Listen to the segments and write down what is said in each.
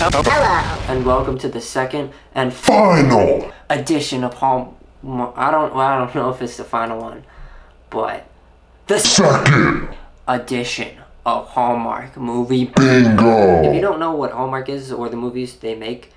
Hello. And welcome to the second and final edition of Hallmark. I don't know if it's the final one, but the second edition of Hallmark movie bingo. If you don't know what Hallmark is or the movies they make,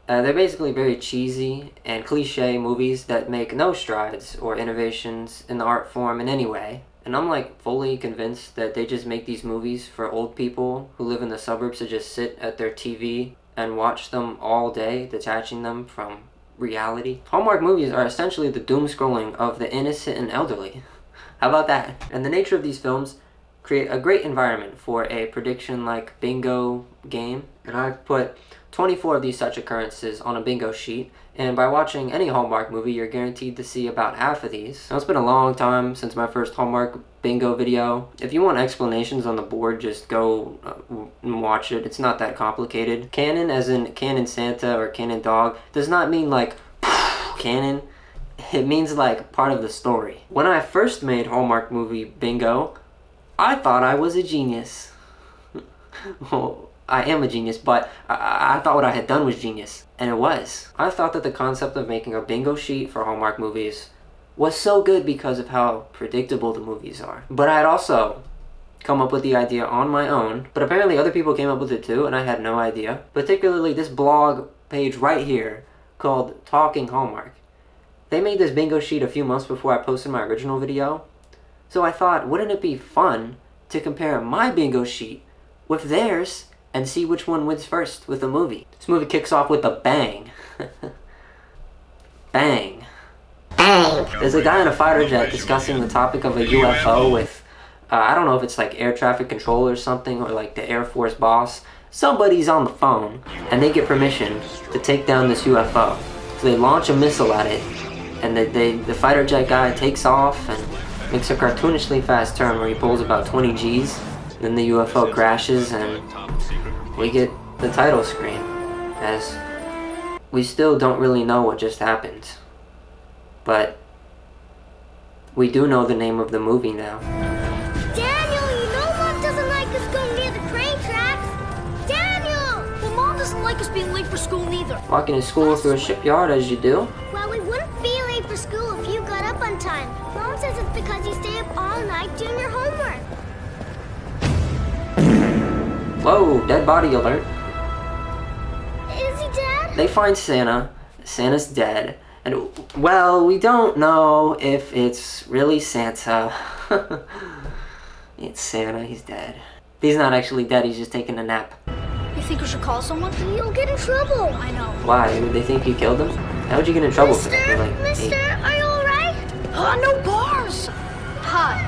they're basically very cheesy and cliche movies that make no strides or innovations in the art form in any way. And I'm like fully convinced that they just make these movies for old people who live in the suburbs to just sit at their TV and watch them all day, detaching them from reality. Hallmark movies are essentially the doom scrolling of the innocent and elderly. How about that? And the nature of these films create a great environment for a prediction like bingo game. And I've put 24 of these such occurrences on a bingo sheet, and by watching any Hallmark movie, you're guaranteed to see about half of these. Now, it's been a long time since my first Hallmark bingo video. If you want explanations on the board, just go and watch it. It's not that complicated. Canon, as in canon Santa or canon dog, does not mean like canon. It means like part of the story. When I first made Hallmark movie bingo, I thought I was a genius. Well, I am a genius, but I thought what I had done was genius. And it was. I thought that the concept of making a bingo sheet for Hallmark movies was so good because of how predictable the movies are. But I had also come up with the idea on my own, but apparently other people came up with it too, and I had no idea. Particularly this blog page right here called Talking Hallmark. They made this bingo sheet a few months before I posted my original video. So I thought, wouldn't it be fun to compare my bingo sheet with theirs and see which one wins first with the movie. This movie kicks off with a bang. Bang. Bang. There's a guy in a fighter jet discussing the topic of a UFO with, I don't know if it's like air traffic control or something, or like the Air Force boss. Somebody's on the phone, and they get permission to take down this UFO. So they launch a missile at it, and the fighter jet guy takes off and makes a cartoonishly fast turn where he pulls about 20 Gs. Then the UFO crashes, and we get the title screen, as we still don't really know what just happened. But we do know the name of the movie now. Daniel, you know Mom doesn't like us going near the train tracks. Daniel! Well, Mom doesn't like us being late for school neither. Walking to school through a shipyard as you do. Well, we wouldn't be late for school if you got up on time. Mom says it's because you stay up all night doing your homework. Whoa, dead body alert. Is he dead? They find Santa. Santa's dead. And, well, we don't know if it's really Santa. It's Santa, he's dead. He's not actually dead, he's just taking a nap. You think we should call someone? You'll get in trouble. I know. Why? Would they think you killed him? How would you get in trouble for that? You're like, Mister, hey. are you alright? No bars! Hi.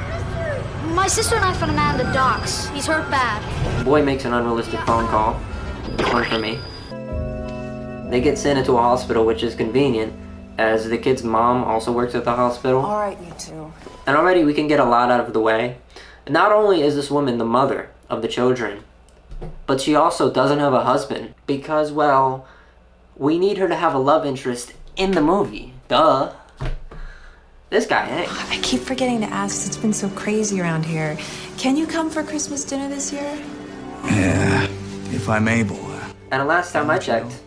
My sister and I found a man at the docks. He's hurt bad. The boy makes an unrealistic phone call. One for me. They get Santa to a hospital, which is convenient, as the kid's mom also works at the hospital. Alright, you two. And already we can get a lot out of the way. Not only is this woman the mother of the children, but she also doesn't have a husband. Because, well, we need her to have a love interest in the movie. Duh. This guy, hey. I keep forgetting to ask. It's been so crazy around here. Can you come for Christmas dinner this year? Yeah, if I'm able. And the last time I checked,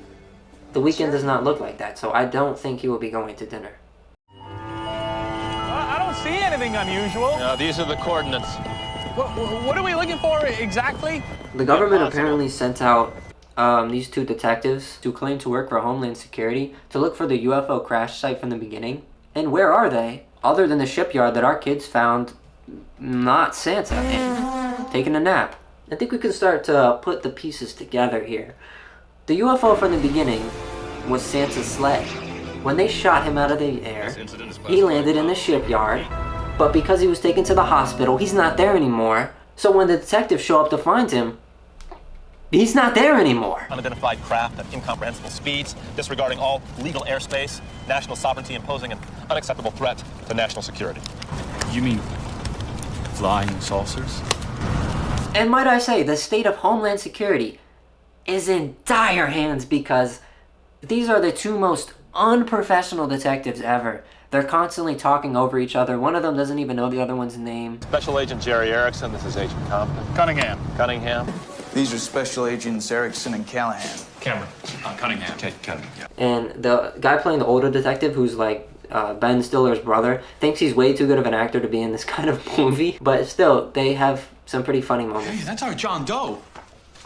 the weekend does not look like that, so I don't think he will be going to dinner. I don't see anything unusual. No, these are the coordinates. What are we looking for exactly? The government apparently sent out these two detectives who claim to work for Homeland Security to look for the UFO crash site from the beginning. And where are they? Other than the shipyard that our kids found not Santa in, taking a nap. I think we can start to put the pieces together here. The UFO from the beginning was Santa's sled. When they shot him out of the air, he landed in the shipyard, but because he was taken to the hospital, he's not there anymore. So when the detectives show up to find him, he's not there anymore. Unidentified craft at incomprehensible speeds, disregarding all legal airspace, national sovereignty, imposing an unacceptable threat to national security. You mean flying saucers? And might I say, the state of Homeland Security is in dire hands because these are the two most unprofessional detectives ever. They're constantly talking over each other. One of them doesn't even know the other one's name. Special Agent Jerry Erickson, this is Agent Compton. Cunningham. Cunningham. These are Special Agents Erickson and Callahan. Cameron. Cunningham. Okay, Kevin. Yeah. And the guy playing the older detective, who's like Ben Stiller's brother, thinks he's way too good of an actor to be in this kind of movie. But still, they have some pretty funny moments. Hey, that's our John Doe.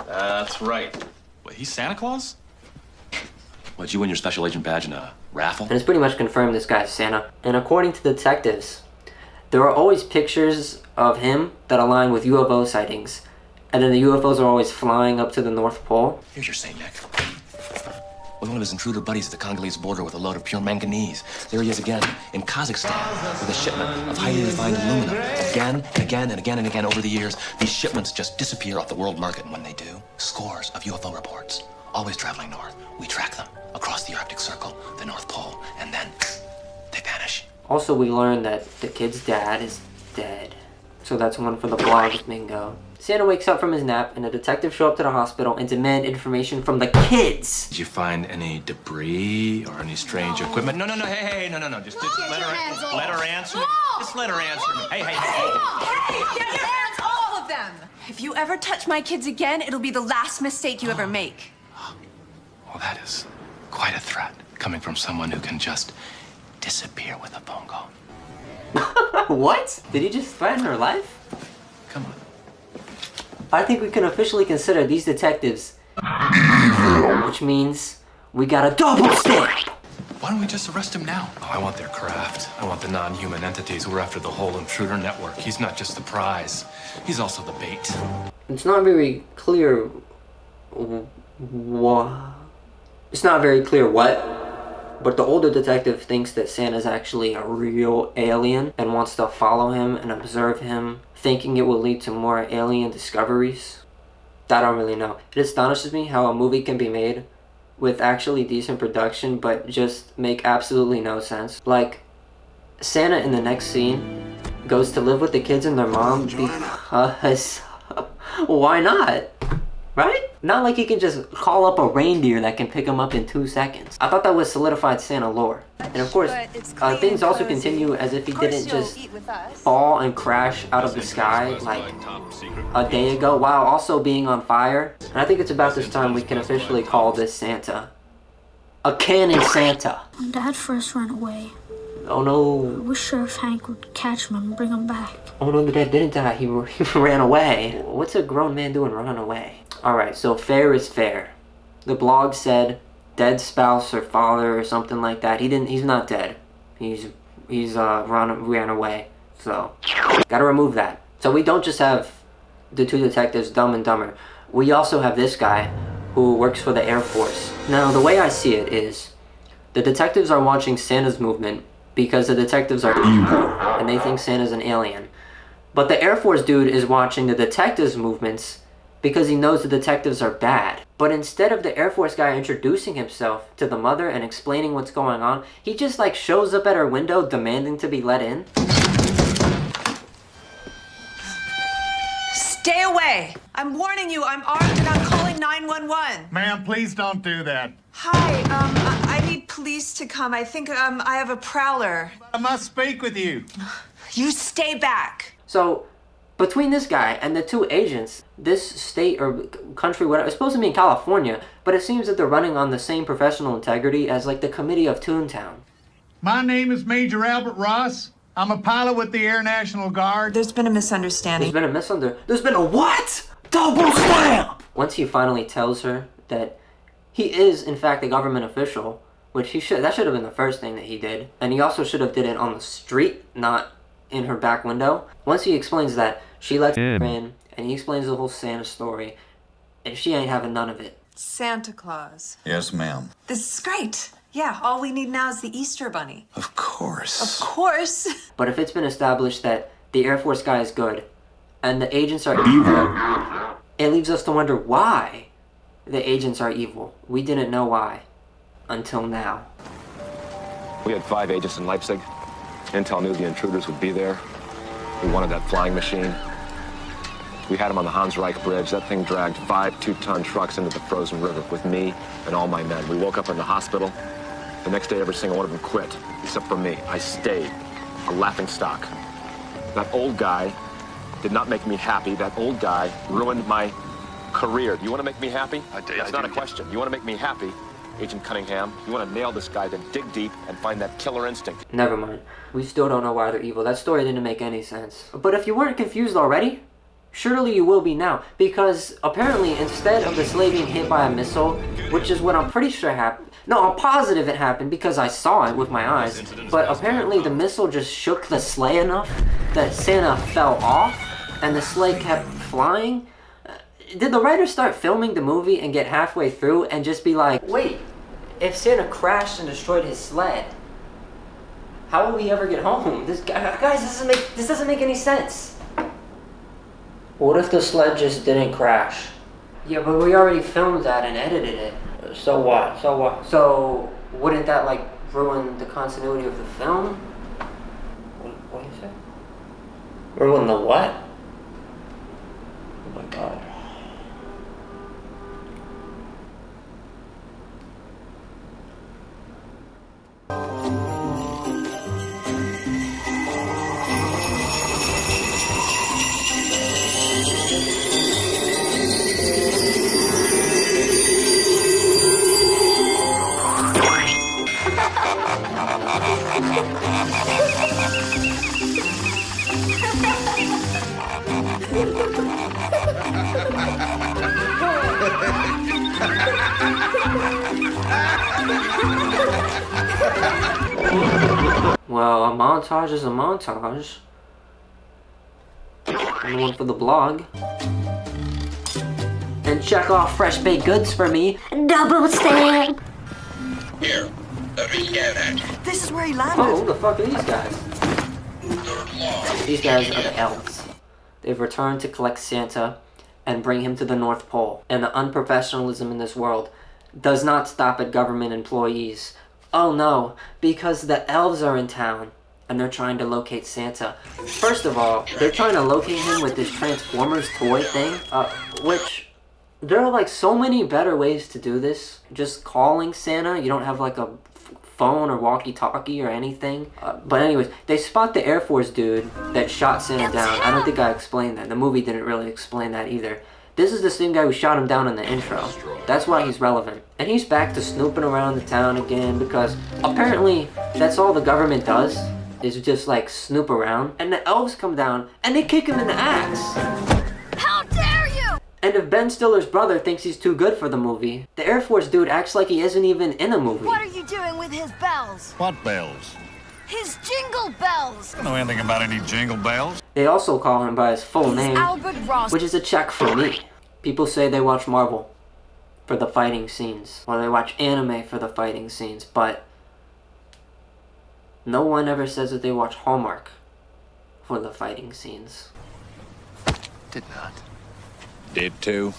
That's right. Wait, he's Santa Claus? What'd you win your special agent badge in a raffle? And it's pretty much confirmed this guy's Santa. And according to detectives, there are always pictures of him that align with UFO sightings. And then the UFOs are always flying up to the North Pole. Here's your Saint Nick. With one of his intruder buddies at the Congolese border with a load of pure manganese. There he is again, in Kazakhstan, with a shipment of highly refined aluminum. Again and again and again and again over the years, these shipments just disappear off the world market. And when they do, scores of UFO reports, always traveling north. We track them across the Arctic Circle, the North Pole, and then they vanish. Also, we learned that the kid's dad is dead. So that's one for the blogs bingo. Santa wakes up from his nap, and the detectives show up to the hospital and demand information from the kids. Did you find any debris or any strange equipment? No, hey, no. Just let her answer. Just let her answer me. Hey. Hey, get your hands off of them! If you ever touch my kids again, it'll be the last mistake you ever make. Well, that is quite a threat coming from someone who can just disappear with a phone call. What? Did he just threaten her life? Come on. I think we can officially consider these detectives evil, which means we got a double stamp. Why don't we just arrest him now? Oh, I want their craft. I want the non-human entities who are after the whole intruder network. He's not just the prize. He's also the bait. It's not very clear It's not very clear what, but the older detective thinks that Santa's actually a real alien and wants to follow him and observe him, thinking it will lead to more alien discoveries. I don't really know. It astonishes me how a movie can be made with actually decent production but just make absolutely no sense. Like, Santa in the next scene goes to live with the kids and their mom because why not? Right? Not like he can just call up a reindeer that can pick him up in 2 seconds. I thought that was solidified Santa lore. And of course, things also continue as if he didn't just fall and crash out of the sky like a day ago while also being on fire. And I think it's about this time we can officially call this Santa a canon Santa. When Dad first ran away, Oh I no. wish Sheriff Hank would catch him and bring him back. Oh no, the dad didn't die. He ran away. What's a grown man doing running away? Alright, so fair is fair. The blog said dead spouse or father or something like that. He's not dead. He's ran away. So gotta remove that. So we don't just have the two detectives, Dumb and Dumber. We also have this guy who works for the Air Force. Now the way I see it is the detectives are watching Santa's movement because the detectives are evil and they think Santa's an alien. But the Air Force dude is watching the detectives' movements because he knows the detectives are bad. But instead of the Air Force guy introducing himself to the mother and explaining what's going on, he just like shows up at her window demanding to be let in. Stay away! I'm warning you, I'm armed and I'm calling 911. Ma'am, please don't do that. Hi, I need police to come. I think, I have a prowler. I must speak with you. You stay back. So, between this guy and the two agents, this state or country, whatever, it's supposed to be in California, but it seems that they're running on the same professional integrity as like the committee of Toontown. My name is Major Albert Ross. I'm a pilot with the Air National Guard. There's been a misunderstanding. There's been a what? Double stamp! Once he finally tells her that he is, in fact, a government official, which that should have been the first thing that he did. And he also should have did it on the street, not in her back window. Once he explains that, she lets her in, and he explains the whole Santa story, and she ain't having none of it. Santa Claus. Yes, ma'am. This is great. Yeah, all we need now is the Easter Bunny. Of course. Of course. But if it's been established that the Air Force guy is good, and the agents are evil, it leaves us to wonder why the agents are evil. We didn't know why until now. We had 5 agents in Leipzig. Intel knew the intruders would be there. We wanted that flying machine. We had them on the Hans Reich Bridge. That thing dragged 5 2-ton trucks into the frozen river with me and all my men. We woke up in the hospital. The next day, every single one of them quit, except for me. I stayed, a laughing stock. That old guy did not make me happy. That old guy ruined my career. Do you want to make me happy? It's not a question. You want to make me happy, Agent Cunningham? You want to nail this guy, then dig deep and find that killer instinct. Never mind. We still don't know why they're evil. That story didn't make any sense. But if you weren't confused already, surely you will be now. Because apparently, instead of the sleigh being hit by a missile, which is what I'm pretty sure happened. No, I'm positive it happened because I saw it with my eyes. But apparently the missile just shook the sleigh enough that Santa fell off and the sleigh kept flying. Did the writer start filming the movie and get halfway through and just be like, wait, if Santa crashed and destroyed his sled, how will we ever get home? This doesn't make any sense. What if the sled just didn't crash? Yeah, but we already filmed that and edited it. So what? So wouldn't that like ruin the continuity of the film? What do you say? Ruin the what? Oh my god. Well, a montage is a montage. And one for the blog. And check off fresh baked goods for me. Double stamp! Here, let me get it. This is where he landed. Oh, who the fuck are these guys? These guys are the elves. They've returned to collect Santa and bring him to the North Pole. And the unprofessionalism in this world does not stop at government employees. Oh no, because the elves are in town and they're trying to locate Santa. First of all, they're trying to locate him with this Transformers toy thing, which there are like so many better ways to do this. Just calling Santa, you don't have like a phone or walkie-talkie or anything. But anyways, they spot the Air Force dude that shot Santa down. I don't think I explained that. The movie didn't really explain that either. This is the same guy who shot him down in the intro. That's why he's relevant. And he's back to snooping around the town again because apparently that's all the government does is just like snoop around. And the elves come down and they kick him in the ass. How dare you! And if Ben Stiller's brother thinks he's too good for the movie, the Air Force dude acts like he isn't even in a movie. What are you doing with his bells? What bells? His jingle bells! I don't know anything about any jingle bells. They also call him by his full name, Albert Ross. which is a check for me. People say they watch Marvel for the fighting scenes, or they watch anime for the fighting scenes, but no one ever says that they watch Hallmark for the fighting scenes. Did not. Did too.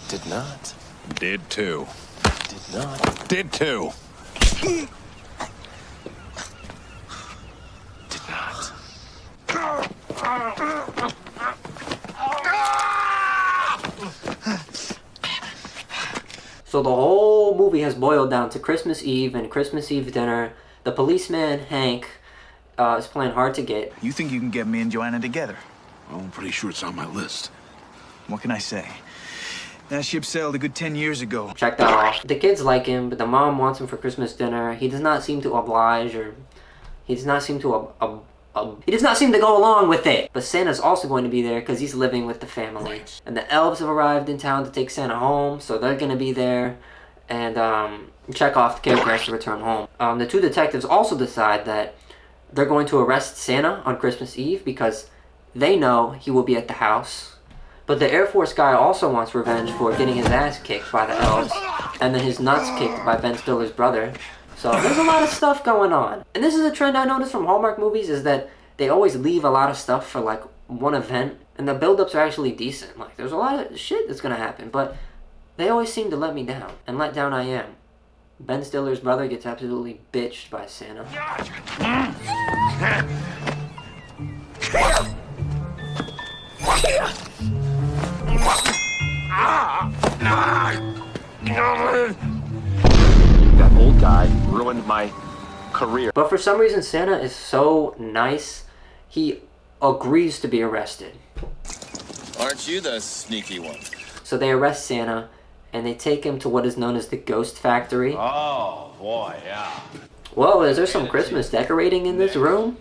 Did not. Did too. Did not. Did too. Did not. So the whole movie has boiled down to Christmas Eve and Christmas Eve dinner. The policeman, Hank, is playing hard to get. You think you can get me and Joanna together? Well, I'm pretty sure it's on my list. What can I say? That ship sailed a good 10 years ago. Check that off. The kids like him, but the mom wants him for Christmas dinner. He does not seem to oblige, or he does not seem to he does not seem to go along with it. But Santa's also going to be there because he's living with the family. And the elves have arrived in town to take Santa home, so they're going to be there. And Chekhov, the character, has to return home. The two detectives also decide that they're going to arrest Santa on Christmas Eve because they know he will be at the house. But the Air Force guy also wants revenge for getting his ass kicked by the elves and then his nuts kicked by Ben Stiller's brother. So there's a lot of stuff going on. And this is a trend I noticed from Hallmark movies, is that they always leave a lot of stuff for like one event, and the build-ups are actually decent. Like there's a lot of shit that's gonna happen, but they always seem to let me down, and let down I am. Ben Stiller's brother gets absolutely bitched by Santa. That old guy ruined my career. But for some reason, Santa is so nice, he agrees to be arrested. Aren't you the sneaky one? So they arrest Santa, and they take him to what is known as the Ghost Factory. Oh, boy, yeah. Whoa, is there some Christmas decorating in this room?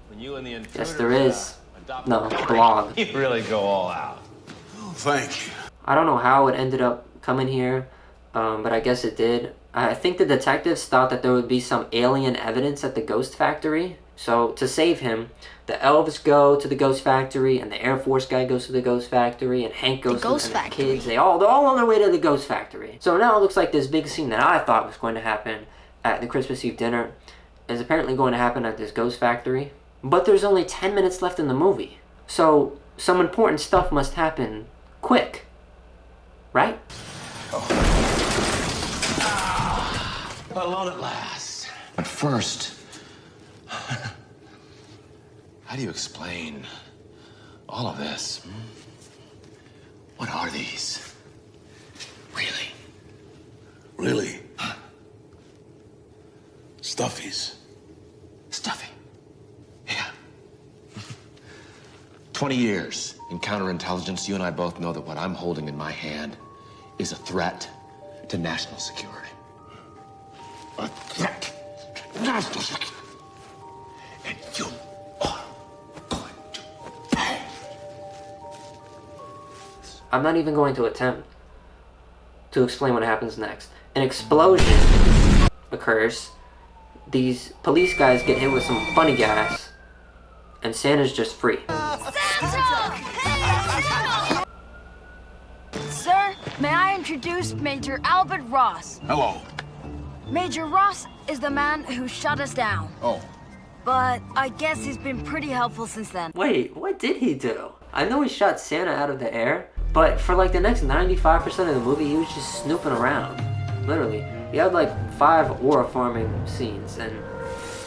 When you and the Yes, there is. No, blog. You really go all out. Oh, thank you. I don't know how it ended up coming here, but I guess it did. I think the detectives thought that there would be some alien evidence at the Ghost Factory. So to save him, the elves go to the Ghost Factory, and the Air Force guy goes to the Ghost Factory, and Hank goes to the kids. They're all on their way to the Ghost Factory. So now it looks like this big scene that I thought was going to happen at the Christmas Eve dinner is apparently going to happen at this Ghost Factory. But there's only 10 minutes left in the movie. So some important stuff must happen quick. Right? Alone at last. But first, how do you explain all of this? What are these? Really? Really? Stuffies. Stuffy. Yeah. 20 years in counterintelligence, you and I both know that what I'm holding in my hand is a threat to national security. A threat to national security. And you are going to pay. I'm not even going to attempt to explain what happens next. An explosion occurs. These police guys get hit with some funny gas, and Santa's just free. Sir, may I introduce Major Albert Ross? Hello. Major Ross is the man who shut us down. Oh. But I guess he's been pretty helpful since then. Wait, what did he do? I know he shot Santa out of the air, but for like the next 95% of the movie, he was just snooping around. Literally. He had like 5 aura farming scenes, and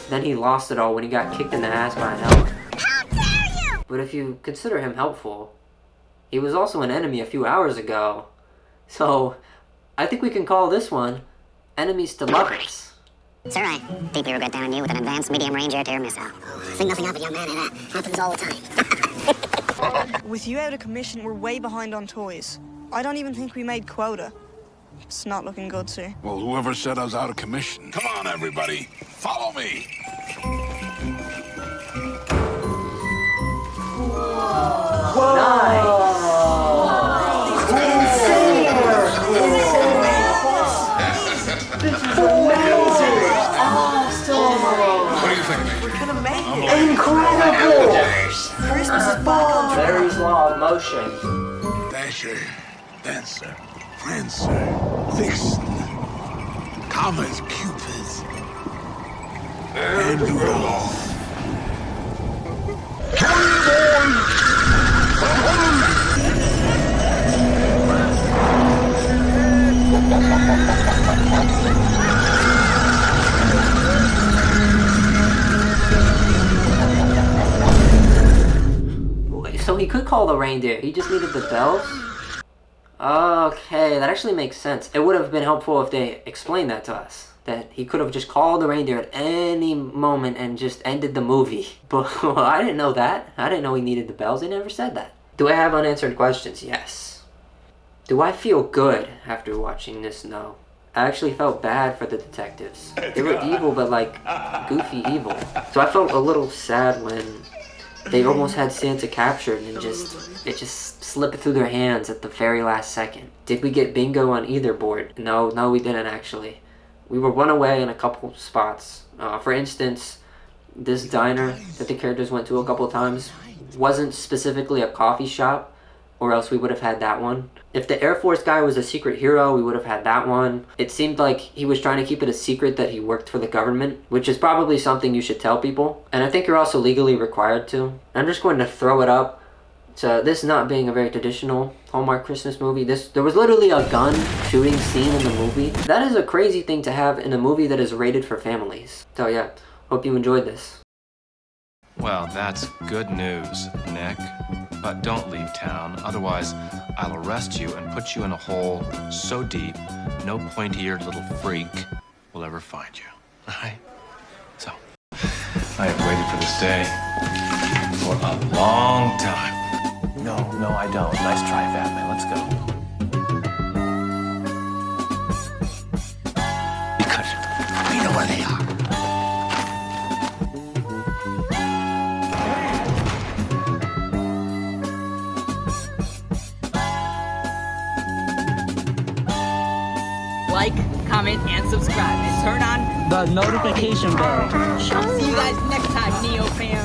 then he lost it all when he got kicked in the ass by an elf. How dare you! But if you consider him helpful, he was also an enemy a few hours ago. So, I think we can call this one Enemies to Lovers. Sir, I deeply regret downing you with an advanced medium-range air-to-air missile. Think nothing of it, young man. It happens all the time. With you out of commission, we're way behind on toys. I don't even think we made quota. It's not looking good, sir. Well, whoever said I was out of commission. Come on, everybody. Follow me. What do you think? We're gonna make it. Incredible! Christmas is back on track. Barry's Law of Motion. Dasher, Dancer, Prancer, Vixen, Comet, Cupid, and Rudolph. So he could call the reindeer, he just needed the bells? Okay, that actually makes sense. It would have been helpful if they explained that to us. That he could have just called the reindeer at any moment and just ended the movie. But well, I didn't know that. I didn't know he needed the bells. They never said that. Do I have unanswered questions? Yes. Do I feel good after watching this? No. I actually felt bad for the detectives. They were evil, but like goofy evil. So I felt a little sad when they almost had Santa captured and it just slipped through their hands at the very last second. Did we get bingo on either board? No, we didn't actually. We were one away in a couple spots. For instance, this diner that the characters went to a couple of times wasn't specifically a coffee shop, or else we would have had that one. If the Air Force guy was a secret hero, we would have had that one. It seemed like he was trying to keep it a secret that he worked for the government, which is probably something you should tell people. And I think you're also legally required to. I'm just going to throw it up. So this not being a very traditional Hallmark Christmas movie, there was literally a gun shooting scene in the movie. That is a crazy thing to have in a movie that is rated for families. So yeah, hope you enjoyed this. Well, that's good news, Nick. But don't leave town, otherwise I'll arrest you and put you in a hole so deep, no pointy-eared little freak will ever find you, all right? So, I have waited for this day for a long time. No, I don't. Nice try, Batman. Let's go. comment, and subscribe. And turn on the notification bell. See you guys next time, Neo fam.